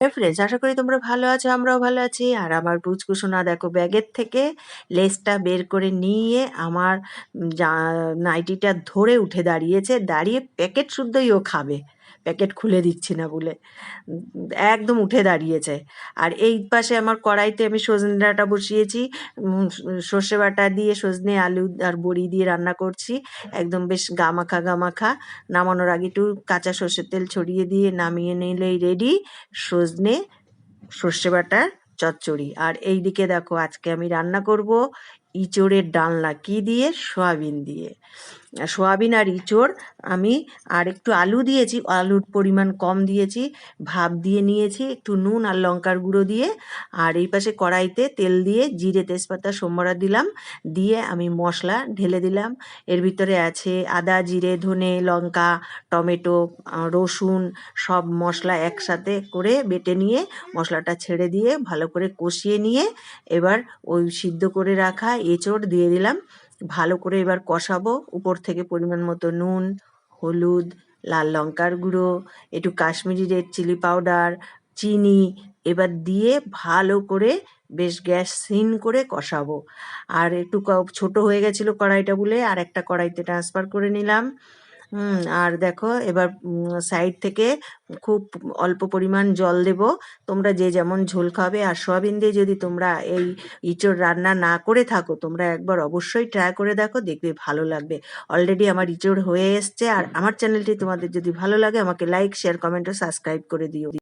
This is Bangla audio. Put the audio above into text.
ফ্রেন্ডস, আশা করি তোমরা ভালো আছো, আমরাও ভালো আছি। আর আমার পুচকু সোনা দেখো ব্যাগের থেকে লেসটা বের করে নিয়ে আমার নাইটিটা ধরে উঠে দাঁড়িয়েছে, দাঁড়িয়ে প্যাকেট শুদ্ধই ও খাবে, প্যাকেট খুলে দিচ্ছি না বলে একদম উঠে দাঁড়িয়েছে। আর এই পাশে আমার কড়াইতে আমি সজনে ডাঁটা বসিয়েছি, সর্ষে বাটা দিয়ে সজনে আলু আর বড়ি দিয়ে রান্না করছি, একদম বেশ গামাখা গামাখা। নামানোর আগে একটু কাঁচা সর্ষের তেল ছড়িয়ে দিয়ে নামিয়ে নিলেই রেডি সজনে সর্ষে বাটার চচ্চড়ি। আর এইদিকে দেখো আজকে আমি রান্না করব ইঁচড়ের ডালনা, কি দিয়ে? সয়াবিন দিয়ে। সয়াবিন আর ইঁচড় আমি আর একটু আলু দিয়েছি, আলুর পরিমাণ কম দিয়েছি, ভাপ দিয়ে নিয়েছি একটু নুন আর লঙ্কার গুঁড়ো দিয়ে। আর এই পাশে কড়াইতে তেল দিয়ে জিরে তেজপাতা সোমবারা দিলাম, দিয়ে আমি মশলা ঢেলে দিলাম। এর ভিতরে আছে আদা জিরে ধনে লঙ্কা টমেটো রসুন, সব মশলা একসাথে করে বেটে নিয়ে মশলাটা ছেড়ে দিয়ে ভালো করে কষিয়ে নিয়ে এবার ওই সিদ্ধ করে রাখা এঁচড় দিয়ে দিলাম। ভালো করে এবার কষাবো, উপর থেকে পরিমাণ মতো নুন হলুদ লাল লঙ্কার গুঁড়ো একটু কাশ্মীরি রেড চিলি পাউডার চিনি এবার দিয়ে ভালো করে বেশ গ্যাস সিন করে কষাবো। আর একটু ছোট হয়ে গেছিলো কড়াইটা বলে আর একটা কড়াইতে ট্রান্সফার করে নিলাম। আর দেখো এবার সাইড থেকে খুব অল্প পরিমাণ জল দেব, তোমরা যে যেমন ঝোল খাবে। আর সয়াবিন দিয়ে যদি তোমরা এই ইঁচড় রান্না না করে থাকো, তোমরা একবার অবশ্যই ট্রাই করে দেখো, দেখবে ভালো লাগবে। অলরেডি আমার ইঁচড় হয়ে এসছে। আর আমার চ্যানেলটি তোমাদের যদি ভালো লাগে আমাকে লাইক শেয়ার কমেন্ট ও সাবস্ক্রাইব করে দিও।